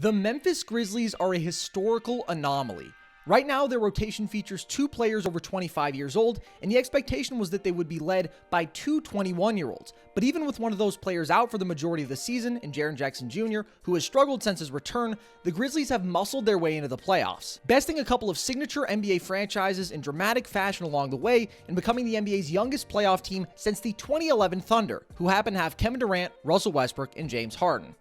The Memphis Grizzlies are a historical anomaly. Right now, their rotation features two players over 25 years old, and the expectation was that they would be led by two 21-year-olds. But even with one of those players out for the majority of the season, and Jaren Jackson Jr., who has struggled since his return, the Grizzlies have muscled their way into the playoffs, besting a couple of signature NBA franchises in dramatic fashion along the way, and becoming the NBA's youngest playoff team since the 2011 Thunder, who happen to have Kevin Durant, Russell Westbrook, and James Harden.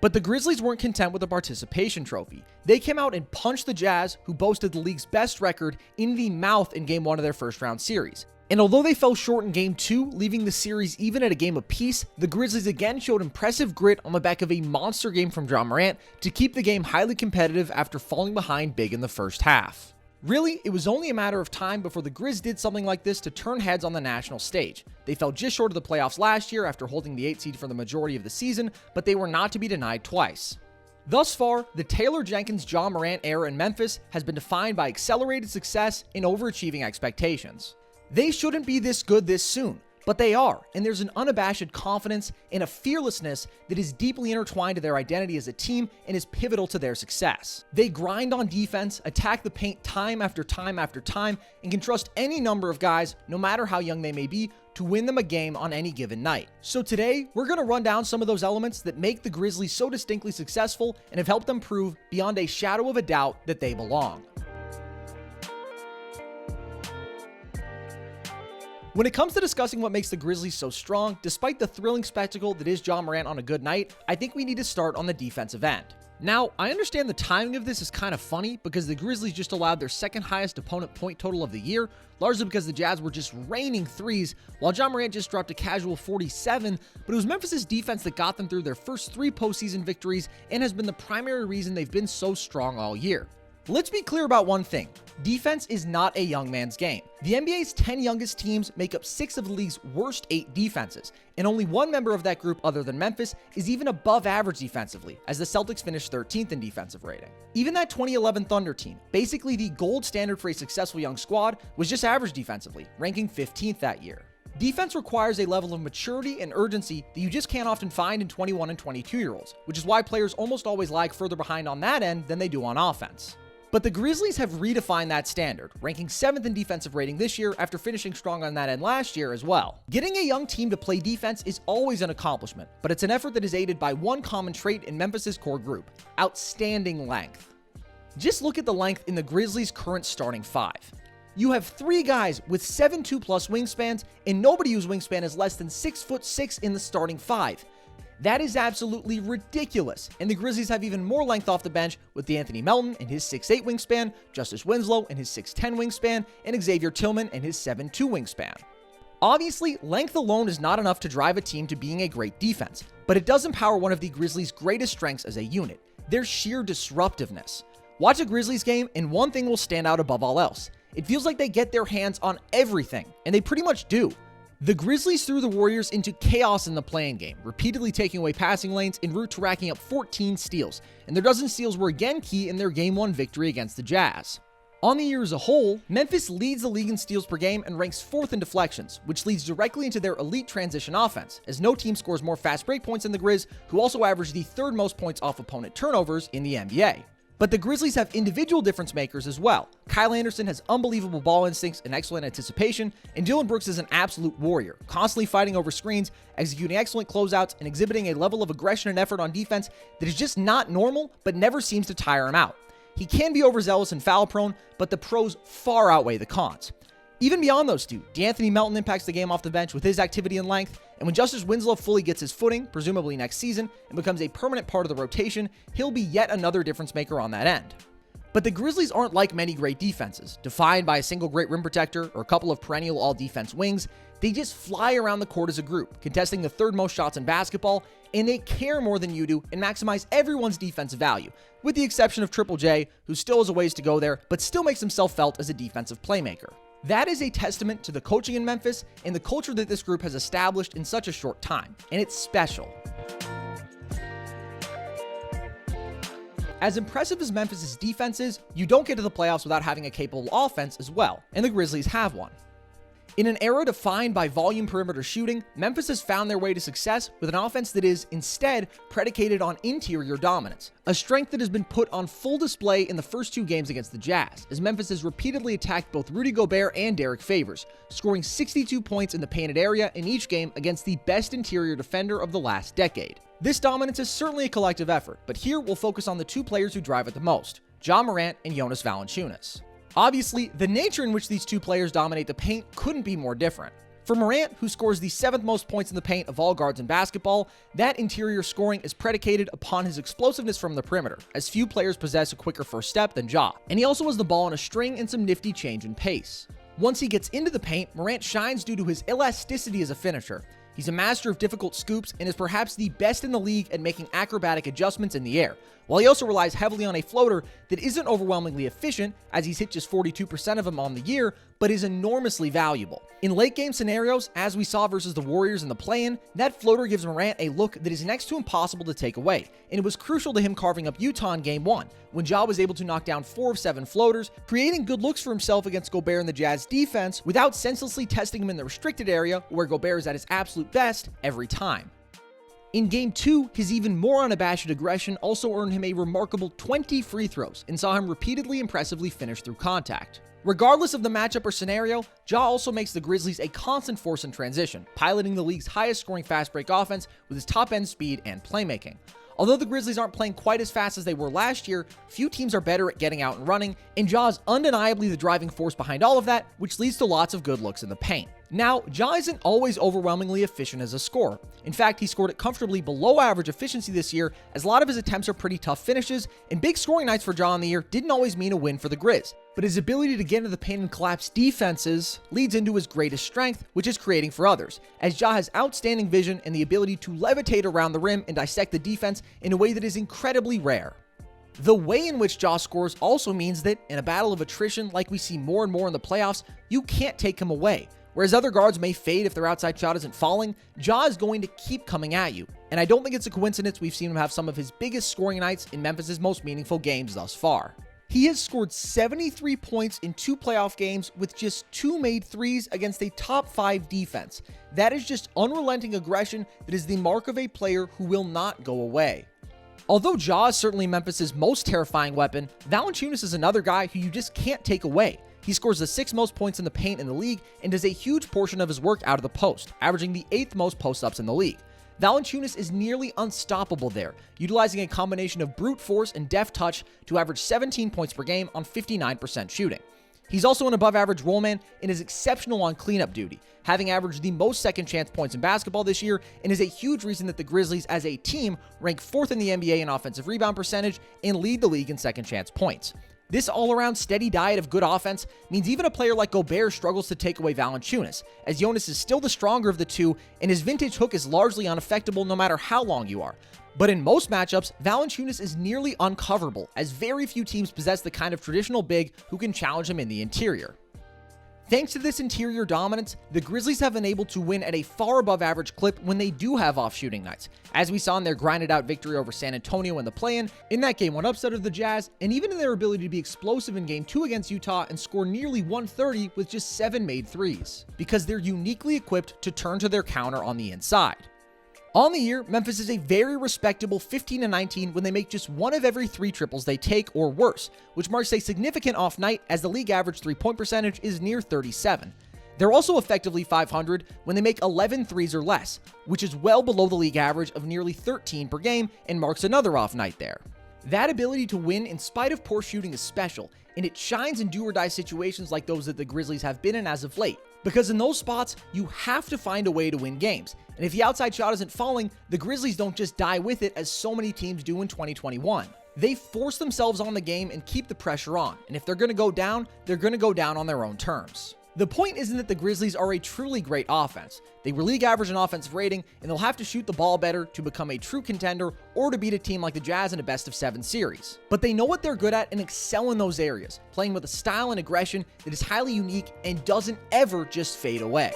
But the Grizzlies weren't content with the participation trophy. They came out and punched the Jazz, who boasted the league's best record, in the mouth in Game 1 of their first-round series. And although they fell short in Game 2, leaving the series even at a game apiece, the Grizzlies again showed impressive grit on the back of a monster game from Ja Morant to keep the game highly competitive after falling behind big in the first half. Really, it was only a matter of time before the Grizz did something like this to turn heads on the national stage. They fell just short of the playoffs last year after holding the 8th seed for the majority of the season, but they were not to be denied twice. Thus far, the Taylor Jenkins Ja Morant era in Memphis has been defined by accelerated success and overachieving expectations. They shouldn't be this good this soon, but they are, and there's an unabashed confidence and a fearlessness that is deeply intertwined to their identity as a team and is pivotal to their success. They grind on defense, attack the paint time after time after time, and can trust any number of guys, no matter how young they may be, to win them a game on any given night. So today, we're going to run down some of those elements that make the Grizzlies so distinctly successful and have helped them prove beyond a shadow of a doubt that they belong. When it comes to discussing what makes the Grizzlies so strong, despite the thrilling spectacle that is Ja Morant on a good night, I think we need to start on the defensive end. Now, I understand the timing of this is kind of funny because the Grizzlies just allowed their second highest opponent point total of the year, largely because the Jazz were just raining threes, while Ja Morant just dropped a casual 47, but it was Memphis' defense that got them through their first 3 postseason victories and has been the primary reason they've been so strong all year. Let's be clear about one thing. Defense is not a young man's game. The NBA's 10 youngest teams make up 6 of the league's worst 8 defenses, and only one member of that group other than Memphis is even above average defensively, as the Celtics finished 13th in defensive rating. Even that 2011 Thunder team, basically the gold standard for a successful young squad, was just average defensively, ranking 15th that year. Defense requires a level of maturity and urgency that you just can't often find in 21 and 22-year-olds, which is why players almost always lag further behind on that end than they do on offense. But the Grizzlies have redefined that standard, ranking 7th in defensive rating this year after finishing strong on that end last year as well. Getting a young team to play defense is always an accomplishment, but it's an effort that is aided by one common trait in Memphis' core group: outstanding length. Just look at the length in the Grizzlies' current starting 5. You have 3 guys with 7'2+ wingspans, and nobody whose wingspan is less than 6'6" in the starting 5. That is absolutely ridiculous, and the Grizzlies have even more length off the bench with Anthony Melton and his 6'8 wingspan, Justice Winslow and his 6'10 wingspan, and Xavier Tillman and his 7'2 wingspan. Obviously, length alone is not enough to drive a team to being a great defense, but it does empower one of the Grizzlies' greatest strengths as a unit: their sheer disruptiveness. Watch a Grizzlies game and one thing will stand out above all else. It feels like they get their hands on everything, and they pretty much do. The Grizzlies threw the Warriors into chaos in the play-in game, repeatedly taking away passing lanes en route to racking up 14 steals, and their dozen steals were again key in their Game 1 victory against the Jazz. On the year as a whole, Memphis leads the league in steals per game and ranks 4th in deflections, which leads directly into their elite transition offense, as no team scores more fast break points than the Grizz, who also average the 3rd most points off opponent turnovers in the NBA. But the Grizzlies have individual difference makers as well. Kyle Anderson has unbelievable ball instincts and excellent anticipation, and Dillon Brooks is an absolute warrior, constantly fighting over screens, executing excellent closeouts, and exhibiting a level of aggression and effort on defense that is just not normal, but never seems to tire him out. He can be overzealous and foul prone, but the pros far outweigh the cons. Even beyond those two, D'Anthony Melton impacts the game off the bench with his activity and length, and when Justice Winslow fully gets his footing, presumably next season, and becomes a permanent part of the rotation, he'll be yet another difference maker on that end. But the Grizzlies aren't like many great defenses, defined by a single great rim protector or a couple of perennial all-defense wings. They just fly around the court as a group, contesting the 3rd most shots in basketball, and they care more than you do and maximize everyone's defensive value, with the exception of Triple J, who still has a ways to go there, but still makes himself felt as a defensive playmaker. That is a testament to the coaching in Memphis and the culture that this group has established in such a short time, and it's special. As impressive as Memphis' defense is, you don't get to the playoffs without having a capable offense as well, and the Grizzlies have one. In an era defined by volume perimeter shooting, Memphis has found their way to success with an offense that is, instead, predicated on interior dominance, a strength that has been put on full display in the first 2 games against the Jazz, as Memphis has repeatedly attacked both Rudy Gobert and Derek Favors, scoring 62 points in the painted area in each game against the best interior defender of the last decade. This dominance is certainly a collective effort, but here we'll focus on the 2 players who drive it the most, Ja Morant and Jonas Valanciunas. Obviously, the nature in which these 2 players dominate the paint couldn't be more different. For Morant, who scores the 7th most points in the paint of all guards in basketball, that interior scoring is predicated upon his explosiveness from the perimeter, as few players possess a quicker first step than Ja. And he also has the ball on a string and some nifty change in pace. Once he gets into the paint, Morant shines due to his elasticity as a finisher. He's a master of difficult scoops and is perhaps the best in the league at making acrobatic adjustments in the air, while he also relies heavily on a floater that isn't overwhelmingly efficient, as he's hit just 42% of them on the year, but is enormously valuable. In late game scenarios, as we saw versus the Warriors in the play-in, that floater gives Morant a look that is next to impossible to take away, and it was crucial to him carving up Utah in Game 1, when Ja was able to knock down 4 of 7 floaters, creating good looks for himself against Gobert and the Jazz defense without senselessly testing him in the restricted area, where Gobert is at his absolute best every time. In Game 2, his even more unabashed aggression also earned him a remarkable 20 free throws and saw him repeatedly impressively finish through contact. Regardless of the matchup or scenario, Ja also makes the Grizzlies a constant force in transition, piloting the league's highest scoring fast break offense with his top-end speed and playmaking. Although the Grizzlies aren't playing quite as fast as they were last year, few teams are better at getting out and running, and Ja is undeniably the driving force behind all of that, which leads to lots of good looks in the paint. Now, Ja isn't always overwhelmingly efficient as a scorer. In fact, he scored at comfortably below average efficiency this year, as a lot of his attempts are pretty tough finishes, and big scoring nights for Ja in the year didn't always mean a win for the Grizz. But his ability to get into the paint and collapse defenses leads into his greatest strength, which is creating for others, as Ja has outstanding vision and the ability to levitate around the rim and dissect the defense in a way that is incredibly rare. The way in which Ja scores also means that, in a battle of attrition like we see more and more in the playoffs, you can't take him away. Whereas other guards may fade if their outside shot isn't falling, Ja is going to keep coming at you. And I don't think it's a coincidence we've seen him have some of his biggest scoring nights in Memphis' most meaningful games thus far. He has scored 73 points in 2 playoff games with just 2 made threes against a top 5 defense. That is just unrelenting aggression that is the mark of a player who will not go away. Although Ja is certainly Memphis' most terrifying weapon, Valanciunas is another guy who you just can't take away. He scores the 6th most points in the paint in the league and does a huge portion of his work out of the post, averaging the 8th most post-ups in the league. Valanciunas is nearly unstoppable there, utilizing a combination of brute force and deft touch to average 17 points per game on 59% shooting. He's also an above-average rollman and is exceptional on cleanup duty, having averaged the most second-chance points in basketball this year, and is a huge reason that the Grizzlies as a team rank 4th in the NBA in offensive rebound percentage and lead the league in second-chance points. This all-around steady diet of good offense means even a player like Gobert struggles to take away Valanciunas, as Jonas is still the stronger of the two, and his vintage hook is largely unaffectable no matter how long you are. But in most matchups, Valanciunas is nearly uncoverable, as very few teams possess the kind of traditional big who can challenge him in the interior. Thanks to this interior dominance, the Grizzlies have been able to win at a far above average clip when they do have off shooting nights, as we saw in their grinded out victory over San Antonio in the play-in, in that Game 1 upset of the Jazz, and even in their ability to be explosive in Game 2 against Utah and score nearly 130 with just 7 made threes, because they're uniquely equipped to turn to their counter on the inside. On the year, Memphis is a very respectable 15-19 when they make just 1 of every 3 triples they take or worse, which marks a significant off night as the league average 3-point percentage is near 37. They're also effectively 500 when they make 11 threes or less, which is well below the league average of nearly 13 per game and marks another off night there. That ability to win in spite of poor shooting is special, and it shines in do-or-die situations like those that the Grizzlies have been in as of late. Because in those spots, you have to find a way to win games. And if the outside shot isn't falling, the Grizzlies don't just die with it as so many teams do in 2021. They force themselves on the game and keep the pressure on. And if they're going to go down, they're going to go down on their own terms. The point isn't that the Grizzlies are a truly great offense. They were league average in offensive rating, and they'll have to shoot the ball better to become a true contender or to beat a team like the Jazz in a best-of-7 series. But they know what they're good at and excel in those areas, playing with a style and aggression that is highly unique and doesn't ever just fade away.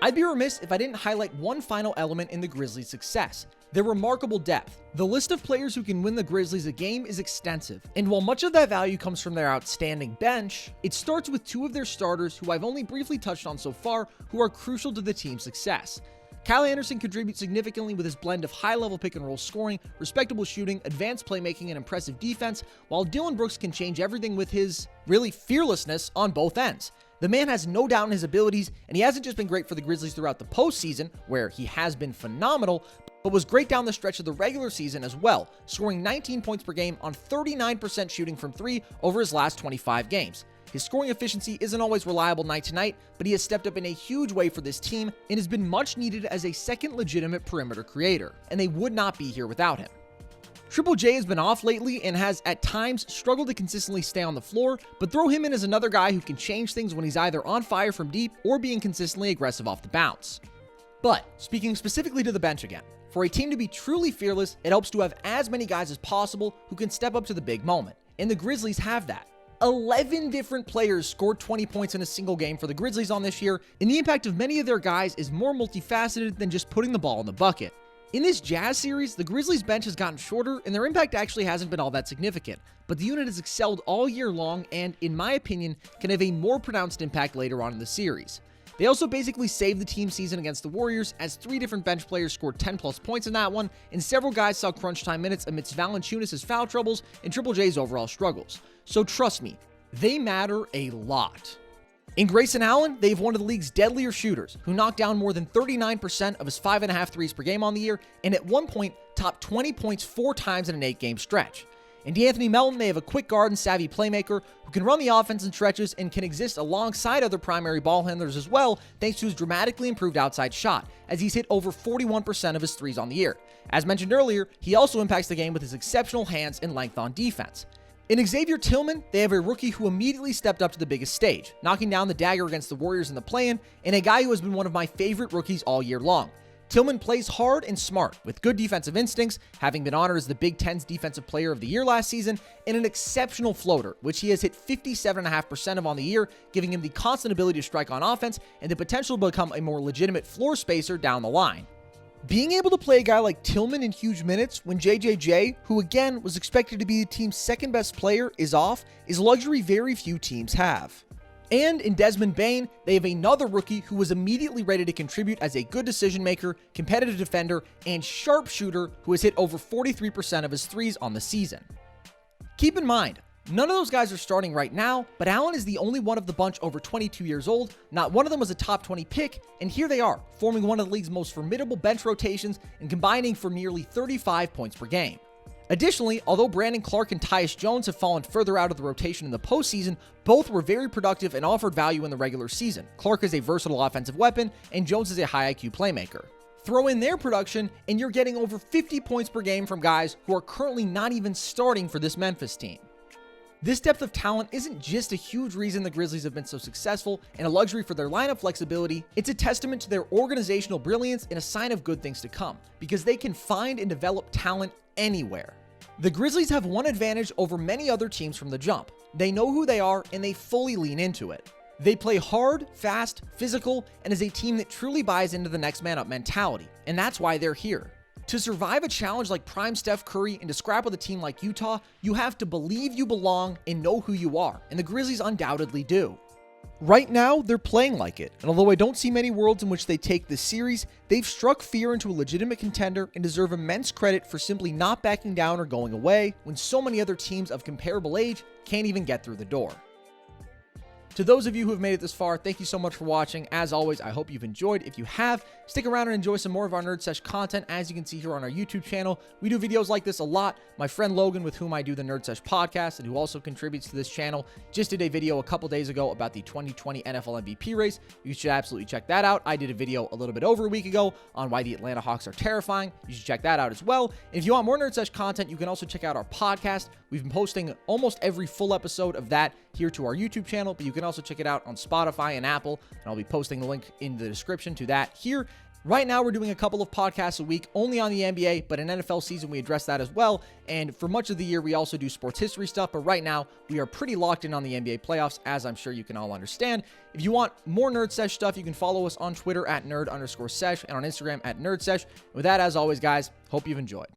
I'd be remiss if I didn't highlight one final element in the Grizzlies' success: their remarkable depth. The list of players who can win the Grizzlies a game is extensive, and while much of that value comes from their outstanding bench, it starts with two of their starters who I've only briefly touched on so far, who are crucial to the team's success. Kyle Anderson contributes significantly with his blend of high-level pick-and-roll scoring, respectable shooting, advanced playmaking, and impressive defense, while Dillon Brooks can change everything with his, really, fearlessness on both ends. The man has no doubt in his abilities, and he hasn't just been great for the Grizzlies throughout the postseason, where he has been phenomenal, but was great down the stretch of the regular season as well, scoring 19 points per game on 39% shooting from three over his last 25 games. His scoring efficiency isn't always reliable night to night, but he has stepped up in a huge way for this team and has been much needed as a second legitimate perimeter creator, and they would not be here without him. Triple J has been off lately and has at times struggled to consistently stay on the floor, but throw him in as another guy who can change things when he's either on fire from deep or being consistently aggressive off the bounce. But speaking specifically to the bench again, for a team to be truly fearless, it helps to have as many guys as possible who can step up to the big moment, and the Grizzlies have that. 11 different players scored 20 points in a single game for the Grizzlies on this year, and the impact of many of their guys is more multifaceted than just putting the ball in the bucket. In this Jazz series, the Grizzlies bench has gotten shorter and their impact actually hasn't been all that significant, but the unit has excelled all year long and, in my opinion, can have a more pronounced impact later on in the series. They also basically saved the team season against the Warriors, as 3 different bench players scored 10 plus points in that one, and several guys saw crunch time minutes amidst Valanciunas' foul troubles and Triple J's overall struggles. So trust me, they matter a lot. In Grayson Allen, they have one of the league's deadlier shooters, who knocked down more than 39% of his 5.5 threes per game on the year, and at one point topped 20 points 4 times in an 8-game stretch. In D'Anthony Melton, they have a quick guard and savvy playmaker who can run the offense in stretches and can exist alongside other primary ball handlers as well, thanks to his dramatically improved outside shot, as he's hit over 41% of his threes on the year. As mentioned earlier, he also impacts the game with his exceptional hands and length on defense. In Xavier Tillman, they have a rookie who immediately stepped up to the biggest stage, knocking down the dagger against the Warriors in the play-in, and a guy who has been one of my favorite rookies all year long. Tillman plays hard and smart, with good defensive instincts, having been honored as the Big Ten's Defensive Player of the Year last season, and an exceptional floater, which he has hit 57.5% of on the year, giving him the constant ability to strike on offense and the potential to become a more legitimate floor spacer down the line. Being able to play a guy like Tillman in huge minutes when JJJ, who again was expected to be the team's second best player, is off, is a luxury very few teams have. And in Desmond Bane, they have another rookie who was immediately ready to contribute as a good decision maker, competitive defender, and sharpshooter who has hit over 43% of his threes on the season. Keep in mind, none of those guys are starting right now, but Allen is the only one of the bunch over 22 years old. Not one of them was a top 20 pick, and here they are, forming one of the league's most formidable bench rotations and combining for nearly 35 points per game. Additionally, although Brandon Clark and Tyus Jones have fallen further out of the rotation in the postseason, both were very productive and offered value in the regular season. Clark is a versatile offensive weapon, and Jones is a high IQ playmaker. Throw in their production, and you're getting over 50 points per game from guys who are currently not even starting for this Memphis team. This depth of talent isn't just a huge reason the Grizzlies have been so successful and a luxury for their lineup flexibility, it's a testament to their organizational brilliance and a sign of good things to come, because they can find and develop talent anywhere. The Grizzlies have one advantage over many other teams from the jump. They know who they are and they fully lean into it. They play hard, fast, physical, and is a team that truly buys into the next man up mentality, and that's why they're here. To survive a challenge like prime Steph Curry and to scrap with a team like Utah, you have to believe you belong and know who you are, and the Grizzlies undoubtedly do. Right now, they're playing like it, and although I don't see many worlds in which they take this series, they've struck fear into a legitimate contender and deserve immense credit for simply not backing down or going away when so many other teams of comparable age can't even get through the door. To those of you who have made it this far, thank you so much for watching. As always, I hope you've enjoyed. If you have, stick around and enjoy some more of our Nerd Sesh content. As you can see here on our YouTube channel, we do videos like this a lot. My friend Logan, with whom I do the Nerd Sesh podcast and who also contributes to this channel, just did a video a couple days ago about the 2020 NFL MVP race. You should absolutely check that out. I did a video a little bit over a week ago on why the Atlanta Hawks are terrifying. You should check that out as well. And if you want more Nerd Sesh content, you can also check out our podcast. We've been posting almost every full episode of that here to our YouTube channel, but you can also check it out on Spotify and Apple, and I'll be posting the link in the description to that here. Right now, we're doing a couple of podcasts a week only on the NBA, but in NFL season, we address that as well. And for much of the year, we also do sports history stuff. But right now, we are pretty locked in on the NBA playoffs, as I'm sure you can all understand. If you want more Nerd Sesh stuff, you can follow us on Twitter at nerd_sesh and on Instagram at Nerd Sesh. With that, as always, guys, hope you've enjoyed.